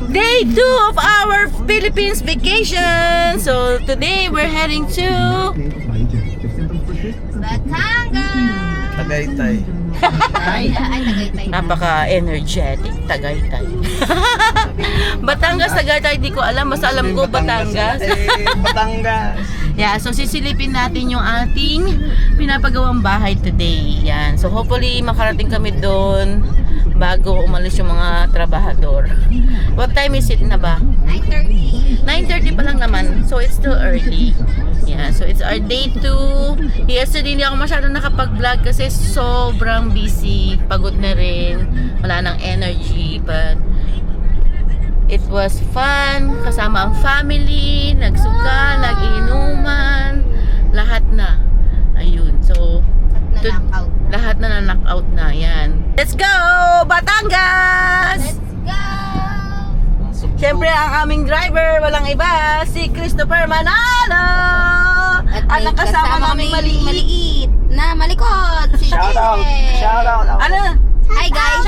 Day 2 of our Philippines vacation. So today we're heading to Batangas. Tagaytay. Ay, Tagaytay. napaka-energetic Tagaytay. Batangas, Tagaytay, di ko alam. Basta alam ko Batangas. Batangas. Yeah, so sisilipin natin yung ating pinapagawang bahay today. Yan. So hopefully makarating kami doon bago umalis yung mga trabahador. What time is it na ba? 9:30. 9:30 pa lang naman. So it's still early. Yeah, so it's our day 2. Yesterday hindi ako masyadong nakapag-vlog kasi sobrang busy. Pagod na rin. Wala nang energy. But it was fun. Kasama ang family. Nagsuka, nag-inuman. Lahat na. Ayun. So, Na-knockout. lahat na na-knockout na. Yan. Let's go! Batangas! Let's go! Siyempre, ang aming driver, walang iba, si Christopher Manalo! At Ang kasama naming maliit. na malikot. Si Shout out. Jay. Shout out. Ano? Hi guys.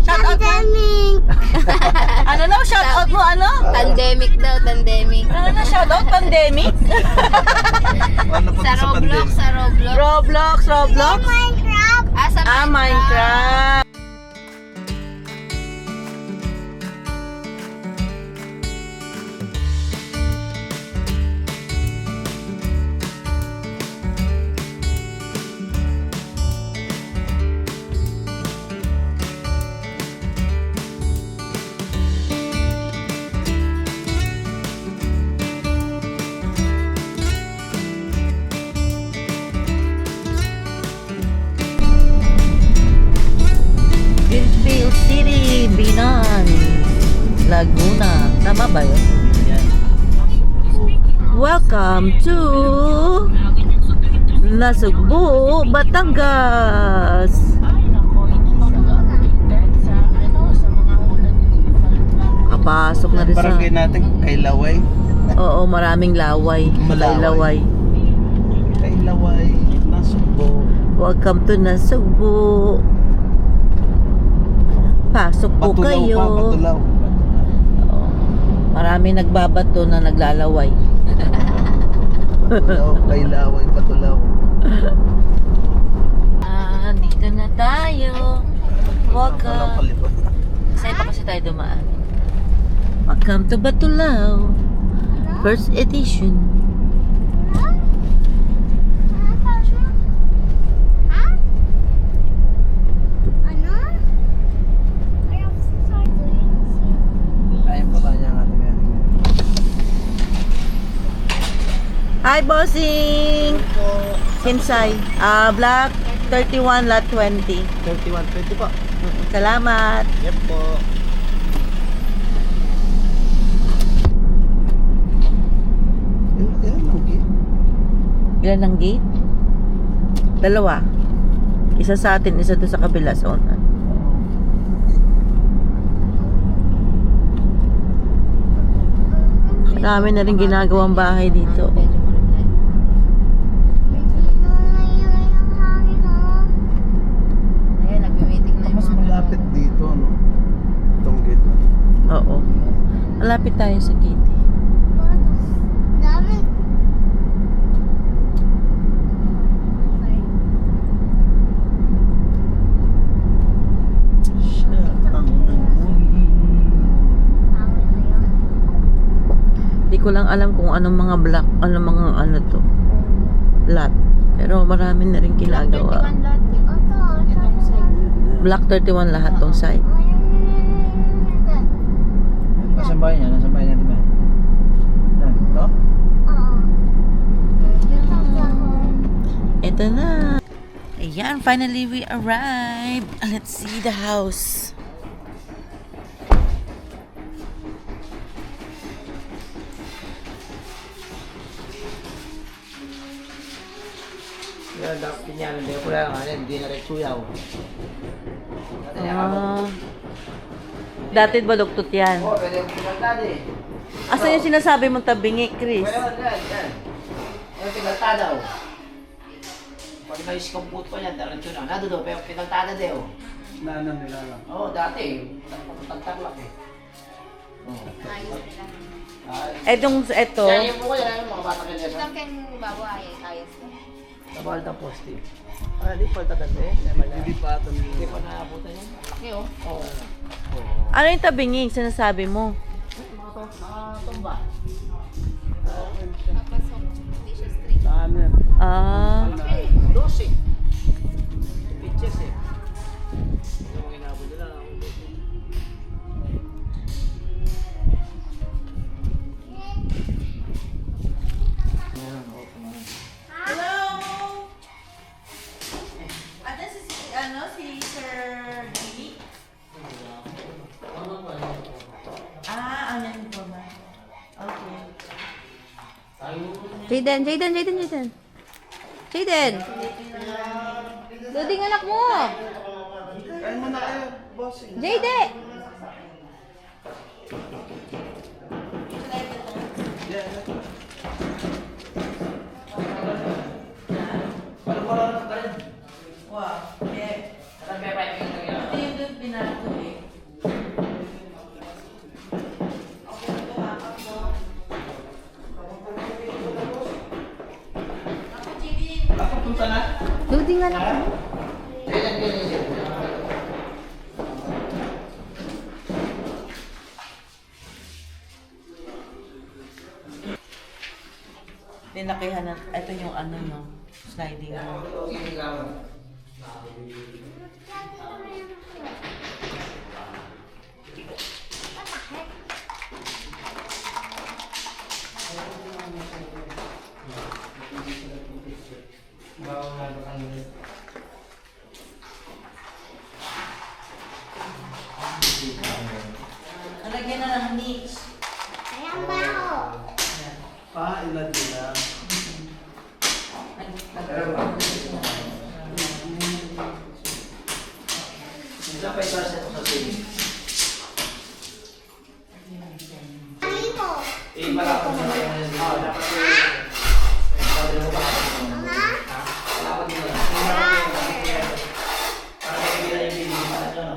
Shout out mo? Ano na? Shout out mo? Ano? Pandemic daw, pandemic. Ano na? Shout out? Pandemic? Ano pa Sa sa Roblox, pandemic? sa Roblox. Roblox? Minecraft. Sa Minecraft. Greenfield City, Binan, Laguna. Tama ba yun? Welcome to Nasugbu, Batangas. Kapasok na rin sa... Barangay natin kay Laway. Oo, maraming laway. Malaway. Kay Laway. Nasugbo. Welcome to Nasugbu. Pasok po Patulaw kayo. pa, patulaw. Oo. Marami nagbabato na naglalaway. Patulaw, kay Laway, patulaw. Dito na tayo. Walang Welcome. palibot. Saan pa kasi tayo dumaan? Welcome to Batulao. First edition. Ayun pa ba niya ang ating yan? Hi, bossing! Simsay. Block 31, lot 20. 3120 po. Salamat. Yep po. Yan ang gate. Ilan ang gate? Dalawa. Isa sa atin, isa doon sa kabila sa unan. Marami na rin ginagawang bahay dito. Ayan, nagme-meeting na yung Mas mga malapit dito, no? Itong gate na. Oo. Malapit tayo sa gate. Siya ang nanguhi. Hindi ko lang alam kung anong mga block, anong mga ano to. Lot. Pero marami na rin ginagawa. 31 lot. Itong side. Block 31 lahat tong site. Nasaan bahay niya? Nasaan bahay natin ba? Yan, ito? Ito na. Ayan, finally we arrived. Let's see the house. Yan, dapat niya. Hindi ko lang. Hindi na rin suyaw. Dati baluktot yan. Oo, pwede yung pinagtad eh. Asan yung sinasabi mong tabingi, Chris? Pwede mo yan. Yung pinagtada oh. Pag na-iskompute ko yan, tarancho na. Nado do, pero pinagtada de oh. Nanang nila lang. Oo, dati. Tagtaklak eh. Ayos nila. Eto. Yan yung po yan, mga bata kanila. Lang kang babo ayos na. Nabal ng poste. Di falta kasi. Hindi pa ito. Hindi pa naabutan yun. Laki oh. Oo. Ano yung tabinging sinasabi mo? Mga tumba. Papasok. Hindi siya straight. Ah. 12. Pitches eh. Yung inabot nila. Hello! Ate si Sir Jimmy? Ano po ba? Okay. Jaden. Duding anak mo. Kain mo na kayo, boss. Jade. Wow. Ito yung doon binato eh. Okay, ito hakap mo. Ako, Jimmy. Punta na? Duding anak mo. Linakihan na, ito yung ano no, sliding mo. Nalagyan na ng niche. Ilan nila. Ilang pa isa sa sili? Malapot na kayo ngayon. Dapat yung... Sabi mo ba? Malapot mo na. Para may bila yung bilhin pa na dyan.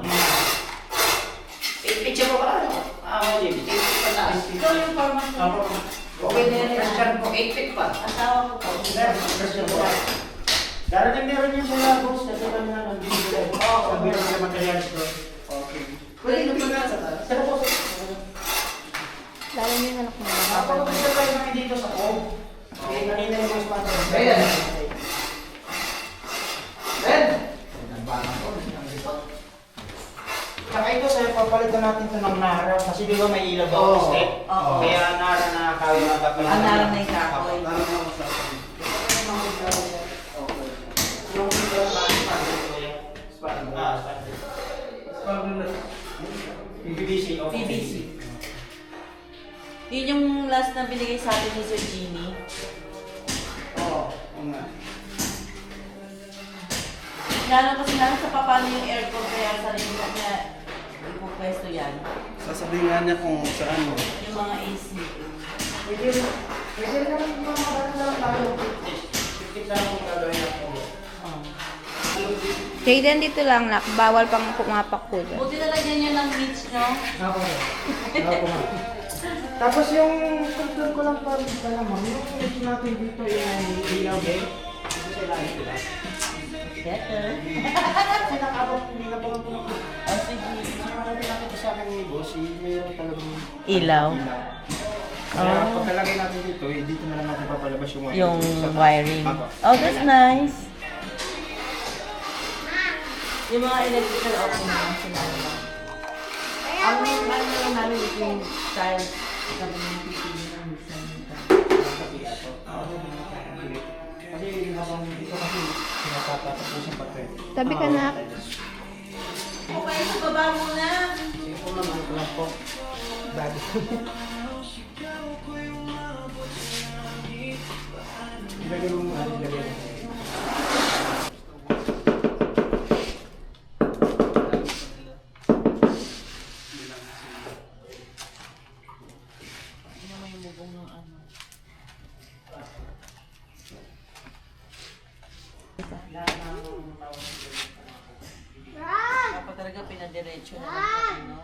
Picture mo ba? Jim. Picture pa na. Ito yung format niya. Okay na yan. Question ko. 8 feet pa. Asawa ko po. Question ko. Darating meron yung sila, boss. Kasi kami na nandito sila. Sabi lang sa materials ko. Okay. Pwede na pala sa taas. Pero po, Lalo niyo yung anak mo. napakapagsa tayo namin dito sa home. Okay, kanina yung mga sponsor. Ben! Ben! Saka ito sa'yo, papalitan natin ito ng nara. Kasi di ba may ilaw ba Oo. step? Oo. Kaya nara na kawin na papalitan. Ang nara na yung kahoy. Yung PVC. PVC. Yun yung last na binigay sa atin ni Sir Jimmy. Oo. Oo nga. Lalo kasi namin sa paano yung aircon kaya sa rin niya ipupwesto yan. Sasabihin nga niya kung saan mo. Yung mga AC. Pwede naman mga lang tayo. 50 lang kung gagawin natin. Oh. Jaden dito lang nak. Bawal pang pumapak po dyan. Buti na lagyan niya ng beach, no? Ako nga. Tapos yung control ko lang parang isa naman. Yung edge natin dito yung ilaw din. Dito sa ilalim diba? Better. Kasi nakabot, hindi na pala po. Oh, sige. Nakarating natin sa akin ni boss, mayroon talagang Ilaw. Kaya pagkalagay natin dito, dito na lang natin papalabas yung wiring. Yung Sa taas. wiring. Apo. Oh, that's nice. Yung mga electrical okay na lang sila. Ang ano lang namin yung child sabi ng pipili ng minsan. Kasi habang dito kasi pinapapatapusin pa rin. Tabi ka nak. Okay, sa baba muna. Sige po naman, ito lang po. Bago. Ilagay mo muna, ilagay mo. Ano mo yung bubong ng ano? Dapat talaga pinadiretso na lang, no?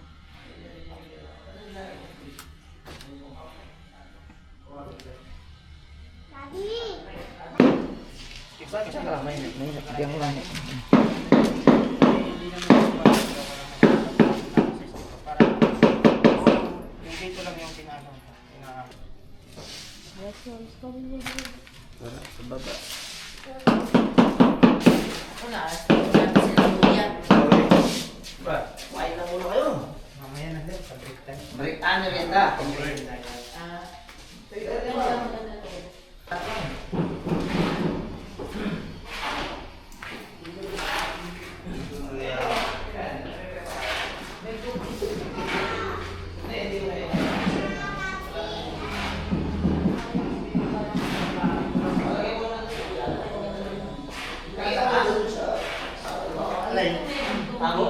Tsaka lang, may bigyan ko lang. Dito lang yung pinano. Wala, sa baba. Wala, natin sila kuya. Ba, kumain na muna kayo. Mamaya na din, sa break time. Break time na rin da. Ako?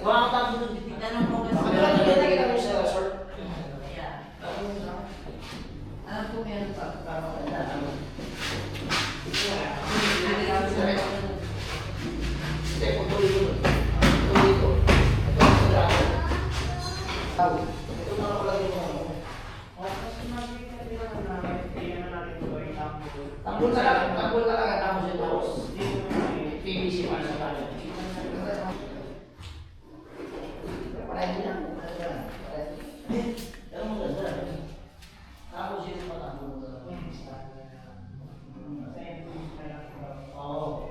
Wala ka tapos nung titignan mo kasi. Alam ko meron pa. Tambol ka lang at tapos yung tapos. PVC para sa kanan. Tapos yung patambol. Oo.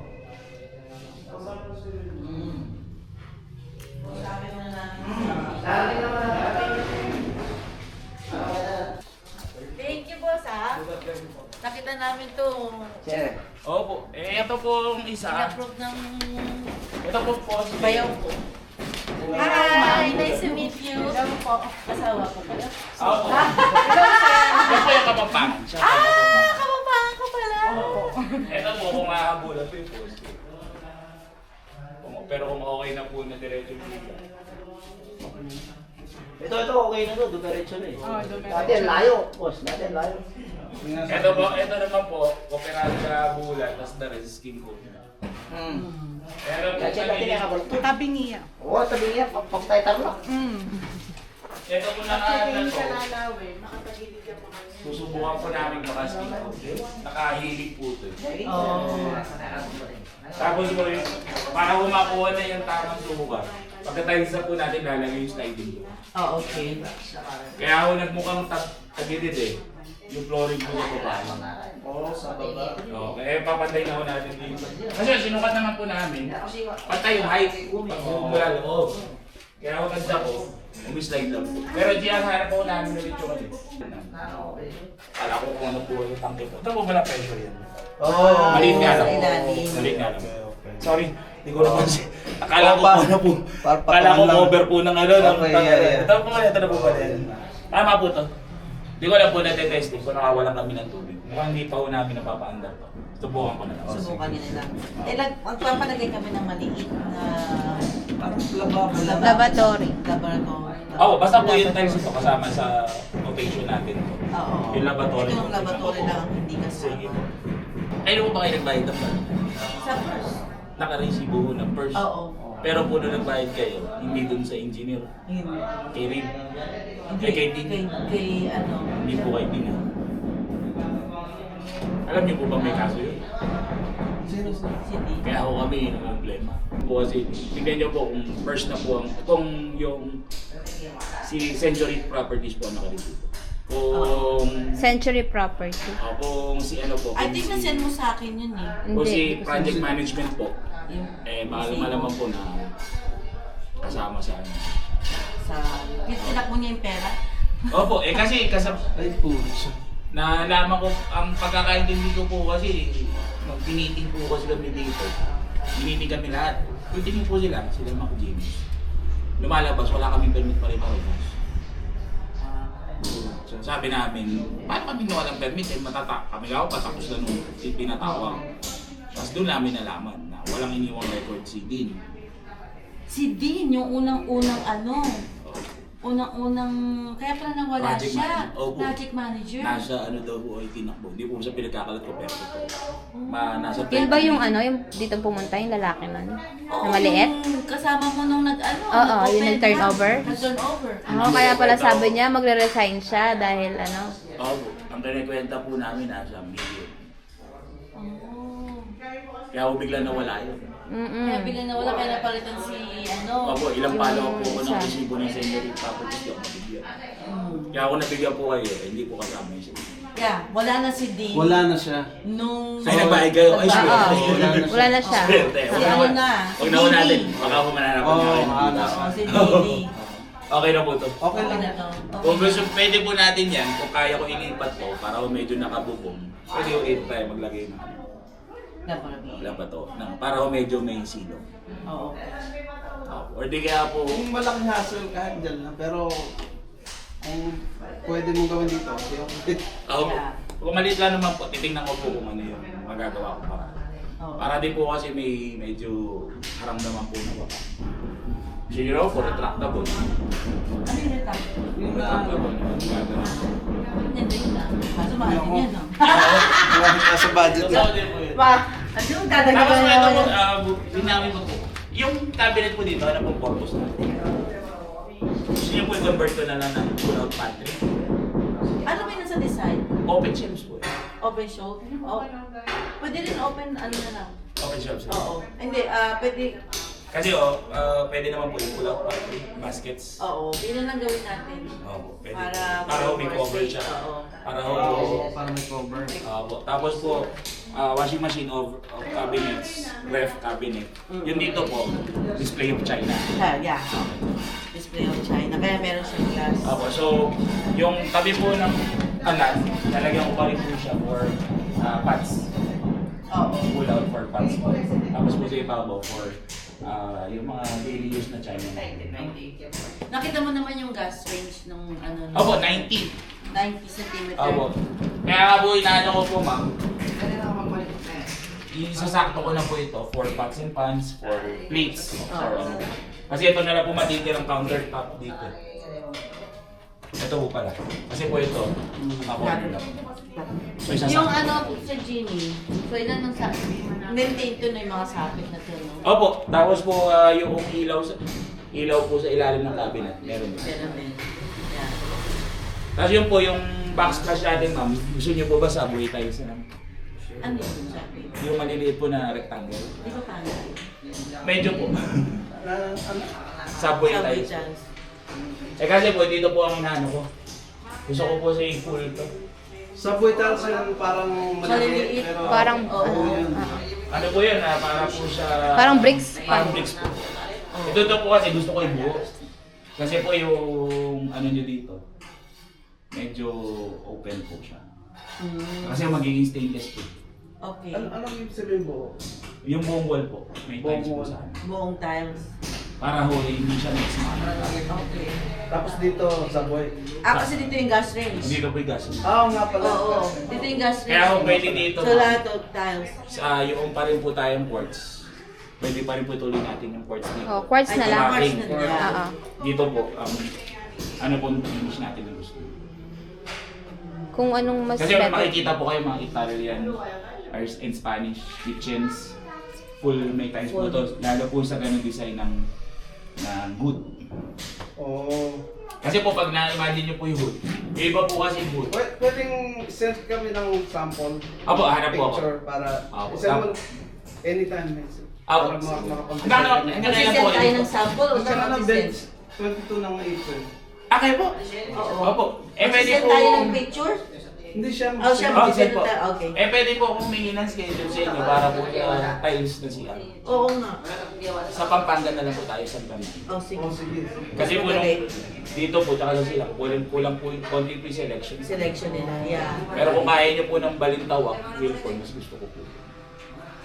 Sabi mo na natin. Dati naman Thank you, boss, ha? Nakita namin to. Sir. Opo. Ito pong isa. In-approve ng Ito po po. bayaw ko. Hi! Nice to meet you. Asawa ko pala. Opo. Ito po yung kapampangan. Siya po yung kapampangan. Kapapangan ko pala. Ito po kung makabulat po yung post. Pero kung okay na po na diretso yung biga. Ito okay na to, dumiretso na eh. Dati ang layo, boss. Dati ang layo. Ito naman po, operado sa bulat, tapos the rest skin coat. Pero po Kaya siya dati sa nakabalo to. Tabi niya. Oo, sabi niya, pag tayo tarlak. ito po na susubukan po namin baka skin coat. Nakahilig po ito. Tapos po yun, para makuha na yung tamang sukat, pagka-tiles na po natin lalagay yung sliding door. Oh, okay. Kaya ako nagmukhang tagilid eh. Yung flooring po na po paano. Oo, sa baba. Okay, papantay na po natin dito. Kasi sinukat naman po namin, pantay yung height pag mula loob. Kaya ako nagda ko, umislide lang po. Pero diyan harap po namin ulit yung ano. Kala ko kung ano po yung tangke po. Ito po pala pressure yan. Oo. Maliit nga lang. sa ilalim. Maliit nga lang. Sorry, hindi ko naman si... Akala ko ano po. Par- Akala ko lang. cover po ng ano. ng Okay, tangke. yeah. Ito po na po pala yan. Tama po to. Hindi ko lang po natetesting kung nakawalan kami ng tubig. Mukhang hindi pa po namin napapaandar to. Subukan ko na lang. Subukan nila lang. Magpapalagay kami ng maliit na Laboratory. laboratory. Oo, basta po yung tiles ito kasama sa quotation natin. Oo. Yung laboratory. Ito yung laboratory lang ang hindi Sige. kasama. Ay, ano po ba kayo nagbayad ng plan? Sa first. Naka-resibo ho ng first. Oo. Pero po nung nagbayad kayo, hindi dun sa engineer. Hindi. Kay Reed. Hindi. Kay Dean. Kay ano. Hindi po kay Dean. Alam niyo po ba may kaso yun? Si Dean. Kaya ako kami ng problema. Po kasi, tignan niyo po kung first na po ang, itong yung si Century Properties po ang nakalito. Kung, Century Property. kung si ano po, I kung think na-send mo sa akin yun eh. kung si Hindi. Project Management po, Yung malaman po na kasama sa ano. sa tinakbo niya yung pera. Opo, kasi Ay, puso. nalaman ko, ang pagkakaintindi ko po kasi, mag-meeting po kasi kami dito. Meeting kami lahat. Meeting po sila mga Jimmy. Lumalabas, wala kaming permit pa rin ako. So, sabi namin, paano kami nawalang permit? Eh, kami ako patapos na nung pinatawag. Tapos doon namin nalaman na walang iniwang record si Dean. Si Dean, yung unang-unang ano, unang-unang, kaya pala nawala Project siya. manager. Opo. Project manager. Nasa ano daw po ay tinakbo. Hindi po sa pinagkakalat ko pero ito. Nasa Yan ba yung ano, yung dito pumunta, yung lalaki na, na Oo, maliit? yung kasama mo nung nag-ano. Oo, yung nag-open nag-turnover? na. Nag-turnover. Oo, kaya pala sabi niya, magre-resign siya dahil ano. Opo. Ang kinikwenta po namin nasa million. Kaya ako bigla nawala yun. Kaya biglang nawala, kaya napalitan si ano. Opo, ilang palo po ko ng resibo ng Senorita Properties, di ako nabigyan. Kaya ako nabigyan po kayo, hindi po kasama yung Senorita. Yeah, wala na si Dave. Wala na siya. Nung... Ay, nagbayad kayo. Ay, Ah, swerte. Wala na siya. Swerte. Si ano na? Huwag na Didi. natin. Baka ako mananapan Oo, niya kayo. mahala. Si Didi. Okay na po ito. Okay Okay lang. na to. Kung gusto, pwede po natin yan, kung kaya ko ilipat to, para kung medyo nakabubong, pwede ulit tayo maglagay ng lapat to, para kung medyo may silo. Oo. Or di kaya po, Kung malaking hassle kahit dyan lang, pero kung pwede mong gawin dito, okay. kung maliit lang naman po, titingnan ko po kung ano yung magagawa ko para. Oo. Para din po kasi may medyo haram naman po na baka. Siguro po, retractable. Ano yung retap? Yung Retractable. Gagawin. Hindi na. Kaso mahal din yan, no? sa budget Totoo din po yun. Pa, ano yung dadagdagan Tapos na ito po, naman? linawin ko po. Yung cabinet po dito, ano pong purpose natin? Gusto niyo po i-convert ko na lang ng pull-out pantry? Ano ba yun sa design? Open shelves po. Open shelf? Oh. Pwede rin open, ano na lang? Open shelves. Oo. Hindi, pwede, Kasi pwede naman po yung pull-out pantry, baskets. oo. Yun na lang gawin natin. Oo, pwede. Para May cover siya. Oo. Para para may cover. tapos po, washing machine of cabinets, ref cabinet. Yun dito po, display of China. Yeah. Display of China. Kaya meron siyang glass. So yung tabi po ng kalan, lalagyan ko pa rin po siya for pads. Oo. Pull out for pads po. Tapos po sa ibabaw for yung mga daily use na China. Nakita mo naman yung gas range nung ano. Opo, 90. 90 cm. Opo. Kaya nga po, inaano ko po ma'am, isasakto ko na po ito for pots and pans, for plates, for ano. Kasi ito na lang po matitirang countertop dito. Ito po pala. Kasi po ito, nakakorner lang. So isasakto. Yung ano sa Genie, so ilan ang sa maintain to na yung mga sapit na to, no? Opo, tapos po yung ilaw po sa ilalim ng cabinet, meron din. Meron din. Yeah. Tapos yun po yung backsplash natin ma'am, gusto niyo po ba sabay tayo sa Ano yung sapit? yung maliliit po na rectangle? Di ba paano? Medyo po. Subway Subway tayo. chance. Eh kasi po, dito po ang inaano ko. Gusto ko po sa full to. Subway tiles yung parang Maliliit. pero Parang, Oo. Ano po yun para po siya... Parang bricks pa. Parang bricks po. Ito to po kasi gusto ko ibuo. Kasi po yung ano nyo dito, medyo open po siya. Kasi magiging stainless po. Okay. Anong ibig sabihin buo? Yung buong wall po, may tiles po Buong wall. sa akin. Buong tiles. Para ho, hindi siya mix match. Okay. Tapos dito, subway. Kasi dito yung gas range. Dito po yung gas. Nga pala. Oo. Dito yung gas range. Kaya kung pwede dito, So lahat of tiles. yung pa rin po tayong quartz. Pwede pa rin po tuloy natin yung quartz dito. Oh, quartz na lang. Quartz na lang. Oo. Dito po, ano po yung finish natin na gusto. Kung anong mas Kasi better. makikita po kayo mga Italian and Spanish kitchens. Full may tiles po to. Lalo po sa ganung design ng hood. Oh. Kasi po pag na-imagine nyo po yung hood, yung iba po kasi yung hood. Pwedeng send kami ng sample. Apo, hanap po ako. Picture para Apo. send mo anytime. Apo. Para makapag-send. Hindi na yan po. Sisend tayo ng sample o siya Saka na mag-send? 22 ng April. Kayo po? Oo. Opo. Eh pwede Sisend po. tayo ng picture? Hindi siya Oh, siya Oh, mag-send send po. tayo. Okay. Eh pwede po kung humingi ng schedule sa inyo para po tiles na siya. Oo nga. Sa Pampanga na lang po tayo sa Pampanga. Oh, sige. Oh, sige. Kasi po nung dito po, tsaka sa sila, kulang po yung konti po yung selection. Selection nila. Yeah. Pero kung kaya niyo po ng balintawak, Wilford, mas gusto ko po.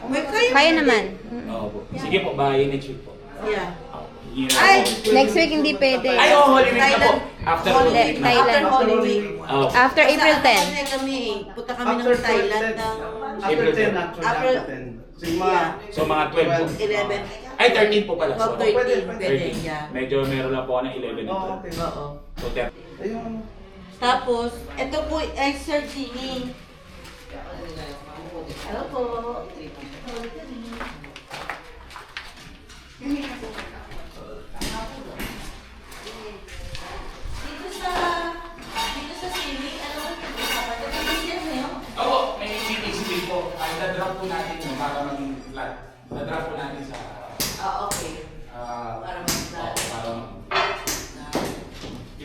May kayo. Kaya naman. Oo po. Sige po, bahay next week po. Yeah. Ay! Next week hindi pwede. Ay, oh, Holy Week na po. After Holy Holy- Week na. Thailand. After Holy Week. Oo. After April 10. Kasi kami punta kami ng Thailand ng After April 10 actually. April- After 10. So yung mga... So mga 12 po. 11. Ay, 13 po pala. Oh, Sorry. 13. Pwede. 13. Yeah. Medyo meron lang po ako ng 11 and Oh, 12. okay. Oo. So 13. Ayun. Tapos, ito po ay Sir Genie. Hello po. Dito sa sili, ano ba ito? Ito po siya ngayon. Oo, may meeting po. Ay, dadrop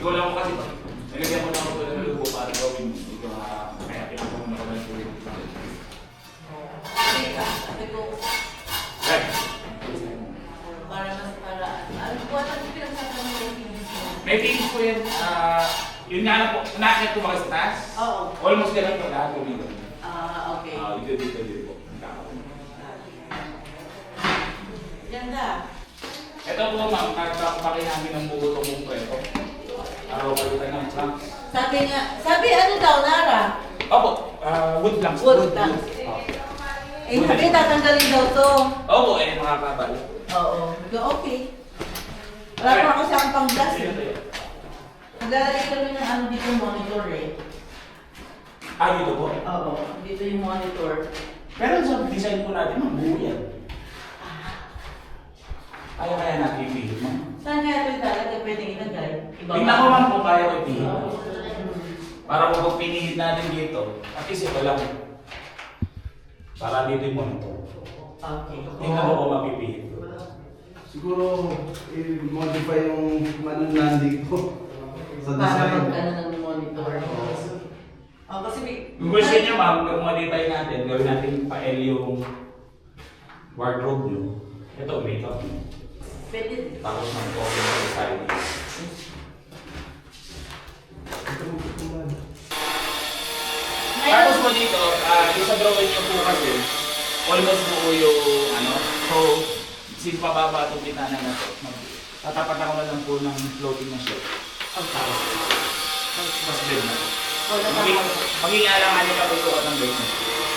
Ikaw lang ako kasi ba? Nilagyan mo lang ako ng lubo para gawin mo. Ito kaya pinakaw mo naman po yung may finish po yan. Yun nga lang po. Nakakit ko ba sa taas? Oo. Almost ganun po. Lahat po dito. Okay. Dito po. Ganda. Ito po ma'am, nagpapakay namin ng buo itong preto. Araw palitan ng trunks. Sabi ano daw, Nara? Opo, wood planks. Wood planks. Eh, sabi tatanggalin daw to. Opo, makakabal. Oo. Okay. Wala pa ako sa pang glass eh. Naglalagay kami ng ano dito monitor eh. Dito po. Oo. Dito yung monitor. Pero sa design po natin, ma'am, buo yan. Kaya natin ipihit, ma'am. Saan nga ito talaga pwedeng ilagay? Tingnan ko ma'am kung kaya ko ipihit. Para kung pinihit natin dito, at least ito lang. Para dito yung monitor. Okay. Tingnan ko kung mapipihit ko. Siguro, i-modify yung manunandi ko sa Para design. mag-ano ng monitor. Kasi may... Kung gusto nyo ma'am, kung modify natin, gawin natin pa-L yung wardrobe nyo. Ito, makeup nyo. Pwede din. Tapos mag-open sa side. Tapos po dito, yung sa drawing nyo po kasi, almost buo yung ano. So, since mababa itong bitana na to, tatapat ako na lang po ng floating na shelf. Tapos bed na to. Maging alanganin na po sukat ng bed na.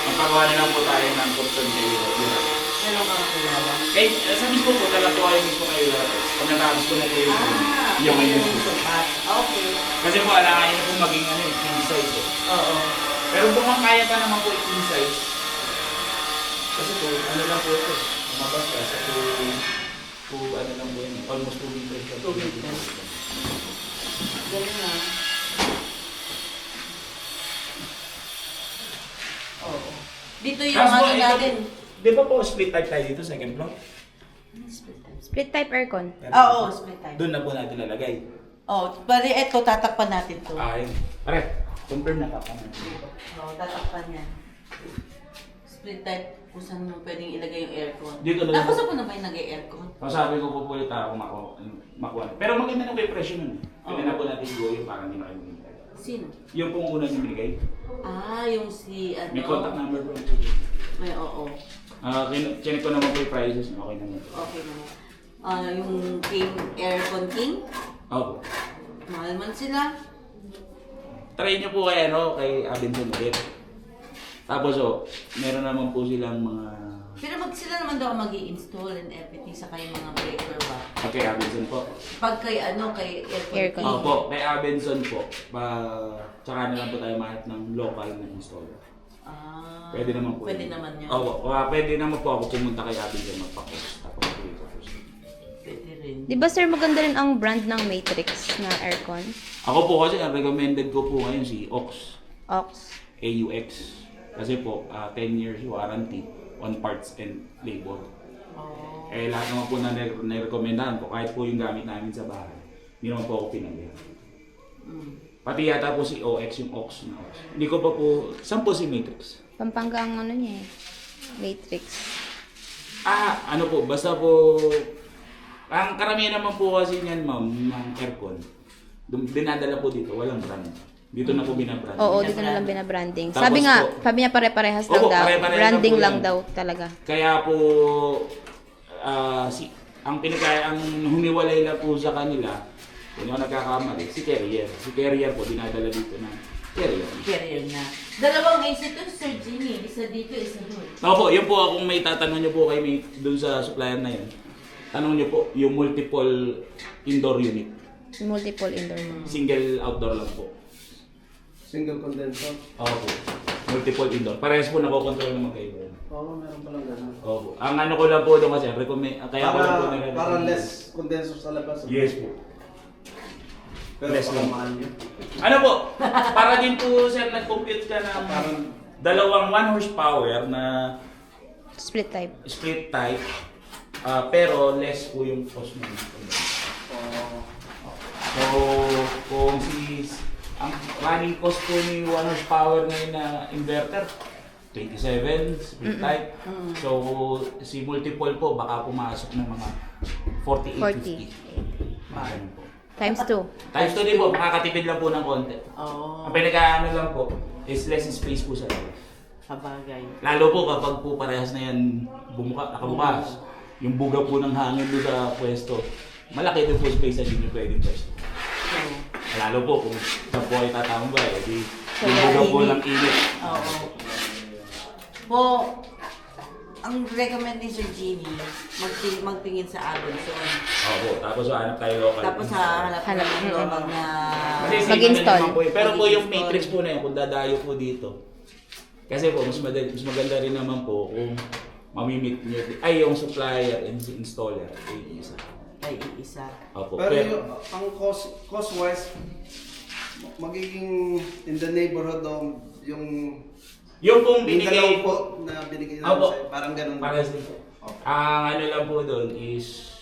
Magpagawa na lang po tayo ng custom layout. Meron ka makilala. Eh, sa mismo po, talaga po kayo mismo kayo lahat. Pag natapos ko na po yung ngayon po. Okay. Kasi po, alangan nyo po maging ano, king size eh. Oo. Pero kung kaya pa naman po yung king size, kasi po, ano lang po ito, umabas ka sa ano lang po yun, almost 2 meters. 2 meters. Ganun na. Oo. Dito yung Tapos po, ano ito- natin. Di ba po split type tayo dito, second floor? Split type aircon. Oo, split type. Doon na po natin lalagay. Oh, bali eto tatakpan natin to. Ayun. Pare, confirm na ka. Oo, tatakpan yan. Split type, kung saan mo pwedeng ilagay yung aircon. Dito na lang. Tapos ako na ba yung nag-aircon? Masabi ko po po yung tao makuha. Pero maganda na po yung presyo nun. Pwede na po natin gawin para hindi na kayo bumili. Sino? Yung pong una yung binigay, Yung si ano? may contact number po. May oo. Chinek ko naman po yung prices, okay naman. Okay naman. Yung King, Aircon King, Opo. mahal man sila. Try nyo po kay Abenson ulit. Tapos meron naman po silang mga... Pero sila naman daw mag-i-install and everything sa kayong mga breaker ba? Kay Abenson po. Pag kay kay Aircon Aircon. King. Opo, kay Abenson po. Tsaka na lang po tayo mahat ng local na installer. Pwede naman po. Pwede naman yan. Opo, pwede naman po ako pumunta kay Abenson magpa-post. Tapos Pwede rin. Di ba sir, maganda rin ang brand ng Matrix na aircon? ako po kasi, ang recommended ko po ngayon si Ox. Ox. AUX. Kasi po, 10 years warranty on parts and labor. Oh. Lahat naman po na nirekomendahan ko, kahit po yung gamit namin sa bahay, hindi naman po ako pinagyan. Pati yata po si OX, yung Ox na Ox. Hindi ko pa po, saan po si Matrix? Pampanga ang ano niya eh. Matrix. Ano po, basta po, ang karamihan naman po kasi niyan ma'am, ng aircon, dinadala po dito, walang brand. Dito na po binabrand. Oo, dito na lang binabranding. Tapos sabi nga, po- sabi niya pare-parehas lang Opo, daw. pare-pareho Branding lang po lang yan. daw talaga. Kaya po, ang humiwalay lang po sa kanila, kung yung nagkakamali, si Carrier. Si Carrier po, dinadala dito na Carrier. Carrier na. Dalawang AC to, Sir Jimmy. Isa dito, isa doon. Opo, yun po kung may tatanong nyo po kay dun sa supplier na yun. Tanong nyo po, yung multiple indoor unit. Multiple indoor mo. Single outdoor lang po. Single condenser. Opo. Multiple indoor. Parehas po nakokontrol ng magkaiba. Oo, meron palang gano'n. Opo. Ang ano ko lang po doon kasi, kaya ko lang po nire-recommend. Para less condenser sa labas. Yes po. Pero less baka lang. mahal niyo. Ano po? Para din po sir, nag-compute ka ng dalawang 1 horsepower na Split type. split type. Pero less po yung cost mo. So, kung ang running cost po ni 1 horsepower ngayon na inverter, 27, split type. So, si multiple po, baka pumasok ng mga 48, 50. Ayun po. Times 2. Times 2 din po, makakatipid lang po ng konti. Oo. Ang pinag-ano lang po, is less space po sa loob. Kabagay. Lalo po kapag po parehas na yan nakabukas, yung buga po ng hangin doon sa pwesto, malaki din po space na hindi pwedeng pwesto. Lalo po kung saan po ay tatambay, di yung buga po ng init. Oo. Po, ang recommend ni Sir Genie, magtingin sa Abenson. Opo, tapos hanap tayo local. Tapos hanap Hanap, ng local na... Kasi Mag-install. naman po yun. Pero po yung matrix po na yun, kung dadayo po dito. Kasi po, mas maganda rin naman po kung mamimit nyo, ay yung supplier and si installer, ay isa. Ay, isa. Opo, Pero pero, yung, ang cost-wise, magiging in the neighborhood of yung pong yung binigay dalaw po na binigay namin Opo. sa'yo, parang ganun. Parehas din po. Ang ano lang po doon is,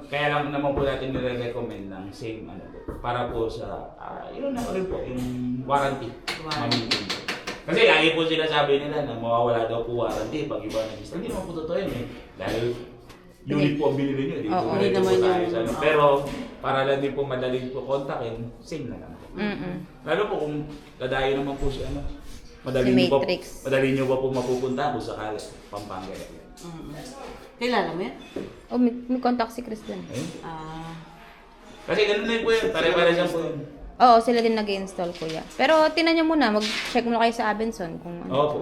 kaya lang naman po natin nire-recommend ng same ano po, para po sa, yun na rin po, yung warranty. Mamitin po. Kasi lagi po sinasabi nila na mawawala daw po warranty pag iba nag-install. Hindi naman po totoo yun eh. Dahil unit po ang binili nyo, dito Oo, na rin hindi po naman tayo yung- sa ano. Pero para lang din po madaling po kontakin, same na lang po. Lalo po kung dadayo naman po si ano, madali Si nyo pa, Matrix. madali nyo pa po mapupunta kung sakali Pampanga. Kilala mo yan? Oh, may contact si Chris dun. Ayun. Ah, Kasi ganun din po yun, pare-pare siya po yun. Oo, sila din nag-install, kuya. Pero tinan nyo muna, mag-check muna kayo sa Abenson kung ano. Opo.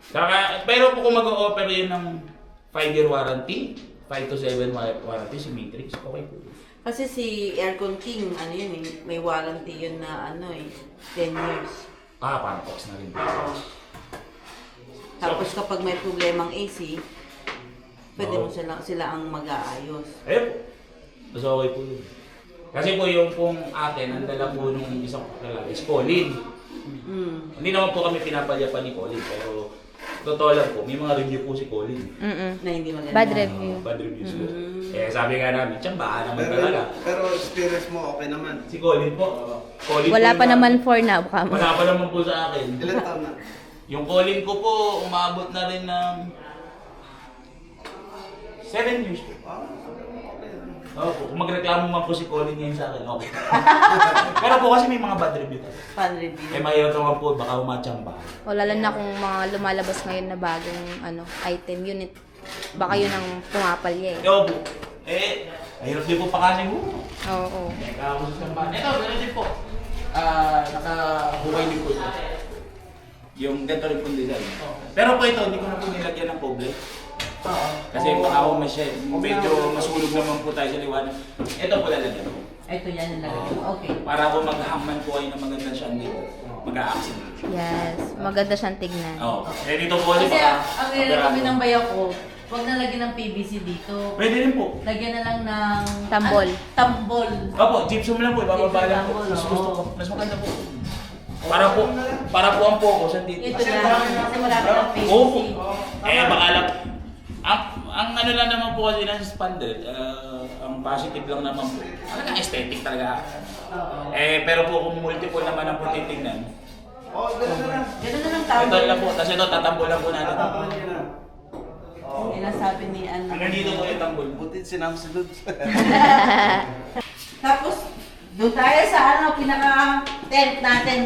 Saka, pero po kung mag-o-offer yun ng 5-year warranty, 5 to 7 warranty si Matrix, okay po. kasi si Aircon King, ano yun eh, may warranty yun na ano eh, 10 years. Parang box na rin. Tapos kapag may problemang AC, pwede mo sila ang mag-aayos. Ayun po. Mas okay po yun. Kasi po yung pong akin, ang dala po nung isang kakilala is Colin. Hindi naman po kami pinapalyapan ni Colin, pero totoo lang po, may mga review po si Colin. Na hindi maganda. Bad review. Bad reviews po. Eh sabi nga namin, tiyang baka naman Pero, talaga. pero experience mo okay naman. Si Colin po. Colin Wala po pa yung- naman for now, baka mo. Wala pa naman po sa akin. Ilan taon na? Yung Colin ko po, umabot na rin ng 7 years po. Opo, kung magreklamo man po si Colin ngayon sa akin, okay. Pero po kasi may mga bad review tayo. Fan review. Eh mahirap naman po, baka umachamba. O lalo na kung mga lumalabas ngayon na bagong item unit. Baka yun ang pumapalya eh. Opo. Eh, mahirap din po pakasin mo. Oo. Kaya ako sa sambahan. Ito, gano'n din po. Nakabuhay din po ito. Yung ganito rin po design. Pero po ito, hindi ko na po nilagyan ng poble. Kasi baka ako medyo masulog naman po tayo sa liwanag. Ito po lalagyan po. Ito yan yung lagay. Okay. Para kung mag-hangman po kayo ng magandang shandy, mag-a-accent. Yes. Maganda siyang tignan. Oo. Eh dito po kasi Kasi baka... ang nirecommend ng bayaw ko, huwag na lagyan ng PVC dito. Pwede rin po. Lagyan na lang ng... Tambol. Tambol. Opo, gypsum lang po, ibababa lang po. Mas gusto ko, mas maganda po. Para po ang focus andito. Ito na. Kasi marami ng PVC. Opo. Eh baka lang, ang ano lang naman po kasi ng spandrel, ang positive lang naman po. Talaga aesthetic talaga. Pero po kung multiple naman ang po titignan. Oh, ganun na lang. Ganun na lang Ito tambol. lang po, tapos ito tatambo lang po natin. Tatapunan niya na. Yan ang sabi ni ano. Hanggang dito po yung tambol. Buti sinamsunod. Tapos, doon tayo sa ano, pinaka-tent natin.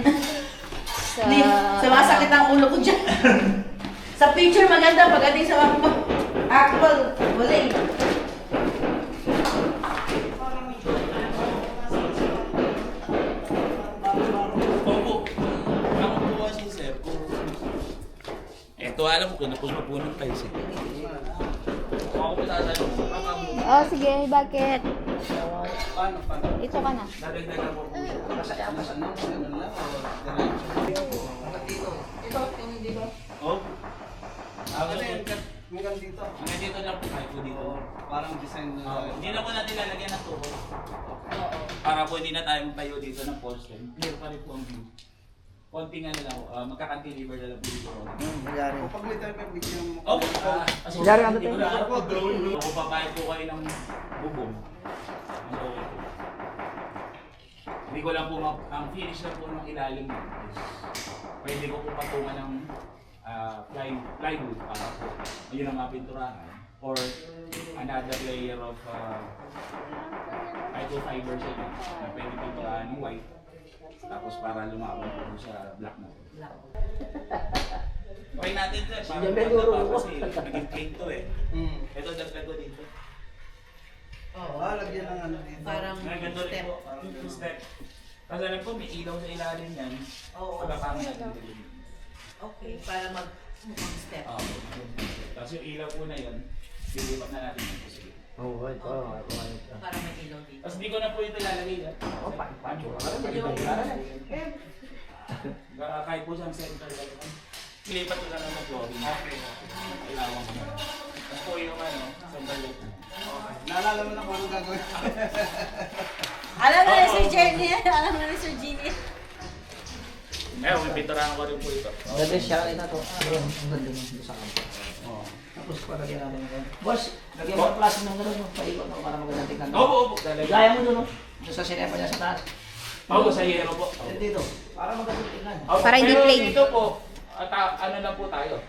Hindi, sumasakit ang ulo ko dyan. Sa picture maganda, pagdating sa actual, wala eh. Opo. Ako po kasi sir, eto alam ko, napos pa po ng price eh. Ako po tatanong, Oh, sige. Bakit? Paano? Ito ka na. dadagdagan po po. Ganun lang. Oh? Ano yun? Hanggang dito. Hanggang dito lang po, kahit po dito. Parang design na... Hindi na po natin lalagyan ng tubo. Para po hindi na tayo magtayo dito ng porcelain. Clear pa rin po ang view. Konting ano lang, magka-cantilever na lang po dito. Kapag may time, bigyan mo. Oh! Diyan ka ba tayo? Kung papayag po kayo ng bubong. Okay. Hindi ko lang po, ang finish na po ng ilalim niya is pwede ko po patungan ng plywood para po yun ang mapinturahan or another layer of microfiber siya na pwede pinturahan ng white tapos para lumaban po sa black na. Okay natin sir, parang maganda kasi naging plain to eh. Ito dagdag ko dito. Lagyan ng ano dito. Parang Ganito rin po, step. Kasi alam po, may ilaw sa ilalim yan. Pagkapangit natin dito. Okay, para mag-step. Tapos yung ilaw po na yun, dilipat na natin yung sige. Para may ilaw dito. Tapos hindi ko na po ito lalagay. Kahit po siyang center lang. Ilipat ko lang ng flooring. Ilawan ko na. Tapos po yung center light. Naalala mo na kung anong gagawin. Alam na ni Sir Jenny, alam na ni Sir Jenny. May pinturahan ko rin po ito. Dati siya rin na to. Ayun, ang ganda mo sa kampo. Tapos palagyan natin ito. Boss, lagyan mo ng plastic ng gano'n. Paikot mo para magandang tignan. Opo. Gaya mo doon, no? Doon sa sinepa niya sa taas. Opo, sa hero po. Dito, para magandang tignan. Opo, Para hindi pero plain. dito po, ano lang po tayo.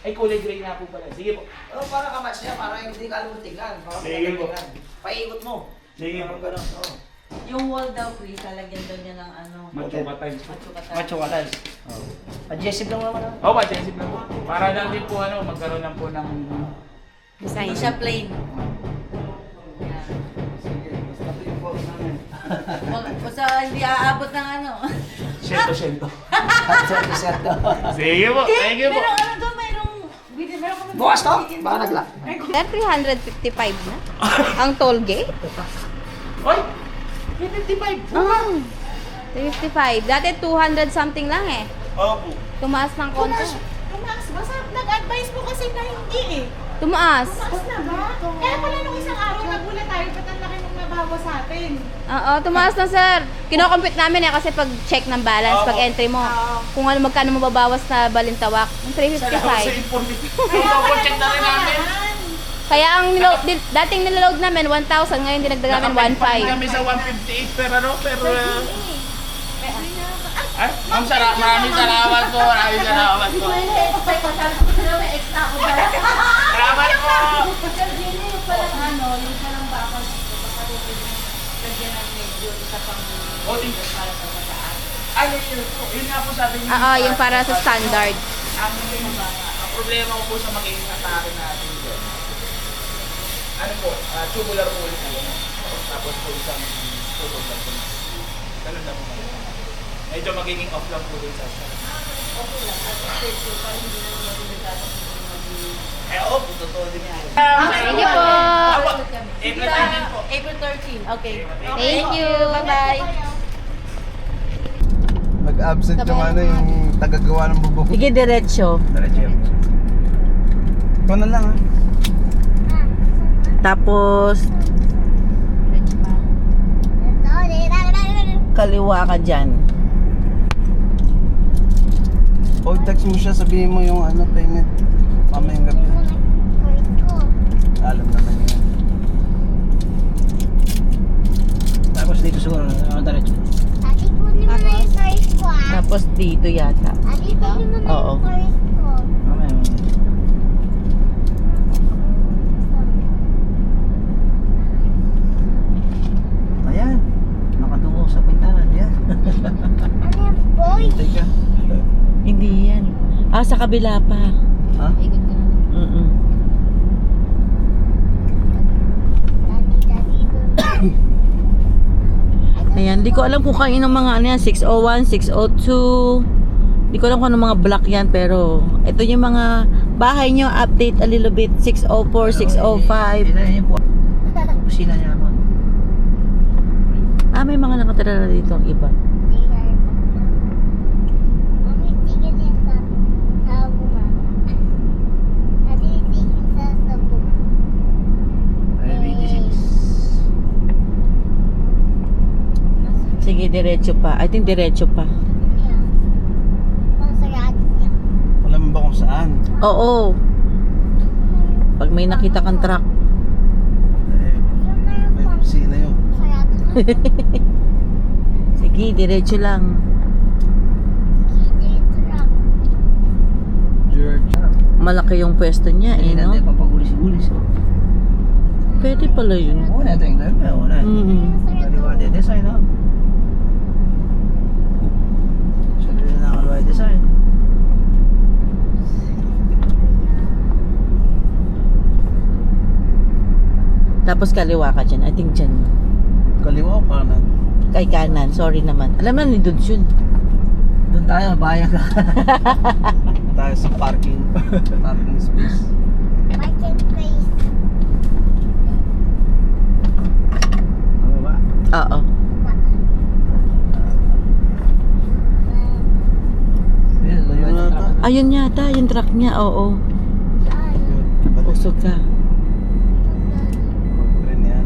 Ay, kulay gray na po pala. Sige po. Para kamatch niya, para hindi ka alam tignan. Para Sige magandang po. tignan. Paikot mo. Sige po. Parang gano'n. Oo. Yung wall daw, please, lalagyan daw niya ng ano. Machuka times po. Macho ka tayo. Adjective lang naman. Oo, adjective lang po. Para lang din po magkaroon lang po ng Design. Hindi siya plain. Yeah. Sige, basta ito yung box namin. Basta hindi aabot ng ano. sento-sento. Certo. Sige po, thank you po. Pero ano doon, meron kami. Bukas to? Baka nagla. Sir, 355 na. Ang toll gate? Oy! 55 po. 355. Dati 200 something lang eh. Opo. Tumaas ng konti. Tumaas ba? Nag-advise po kasi na hindi eh. Tumaas. Taas na ba? Kaya pala nung isang araw nagulat tayo, ba't ang laki nung nabawa sa atin? Oo, tumaas na sir. Kino-compute namin eh kasi pag check ng balance, pag entry mo, kung ano magkano mababawas na balintawak, yung Salamat sa 355. information. Double check na rin namin. Kaya ang dating niload namin 1,000, ngayon dinagdag namin 1,500. Kami sa 158 pero Ma'am, maraming salamat po. Maraming salamat po. Salamat po. Sir Jenny, yung palang ano, yung palang bakal dito, baka lagyan ng medyo isa pang para sa mataas. Ay, yun nga po sabi niyo. Oo, yung para sa standard. Ang problema ko po sa magiging atake natin dyan. Ano po, tubular po ulit po. Tapos po isang tutol lang po. Ganun lang po. Medyo magiging off lang po din sa sa. Okay lang, at stage ko pa, hindi na naman tapos Oo, totoo din yan. Thank you po. April 13 po. April 13, okay. Thank you. Bye-bye. Nag-absent yung yung tagagawa ng bubong. Sige, diretso. Ikaw na lang ha. Tapos, kaliwa ka dyan. O text mo siya, sabihin mo yung payment. Mamayang gabi. Alam naman yun. Tapos dito siguro, diretso. Tapos dito yata. Oo. Mamaya. Ayan. Nakatungo sa pintana. Ayan. Hintay ka. Hindi yan. Sa kabila pa. Ha? Mm-mm. Ayan, di ko alam kung kayo ng mga ano yan, 601, 602. Di ko alam kung ano mga block yan, pero ito yung mga bahay nyo, update a little bit, 604, 605. Yan yung kusina niya naman. May mga nakatira na dito ang iba. Ay, 26. Sige, diretso pa. I think diretso pa. Alam mo ba kung saan? Oo. Pag may nakita kang truck. May opisina yun. Sige, diretso lang. George. Malaki yung pwesto niya, eh, Hindi no? natin papagulis-gulis. Pwede pala yun. Oo, natin yung gawin. Oo, natin. Kaliwa din design, ha? Sabi na nakaliwa design. Tapos kaliwa ka dyan. I think dyan. Kaliwa o kanan? Kay kanan. Sorry naman. Alam na ni Dudes yun. Doon tayo, bayan ka. Tayo sa parking space. Ano ba? Oo. Yes, kaliwa yung truck. Ayun yata, yung truck niya. Oo. Usog ka. Mag-train yan.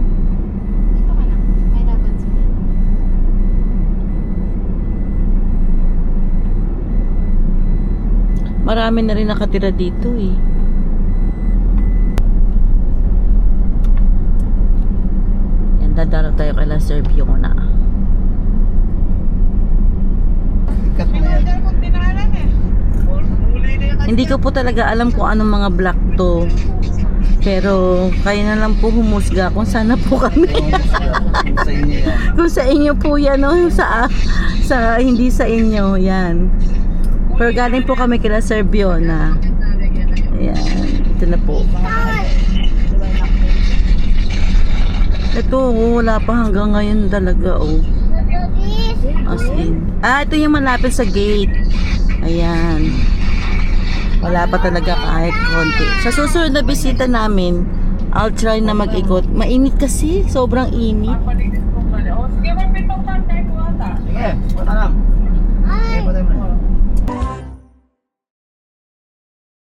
Dito ka lang. May laban sila. Marami na rin nakatira dito eh. Yan, dadaraw tayo kay La Serbiona. Sikat mo yan. Hindi ko po talaga alam kung anong mga block to. Pero kayo na lang po humusga kung sana po kami. Sa inyo yan. Kung sa inyo po yan, no? Sa hindi sa inyo, yan. Pero galing po kami kila Serbiona. Ayan, ito na po. Ito, wala pa hanggang ngayon talaga, oh. As in. Ito yung malapit sa gate. Ayan. Wala pa talaga kahit konti. Sa susunod na bisita namin, I'll try na mag-ikot. Mainit kasi, sobrang init. Sige, mapitong pantay po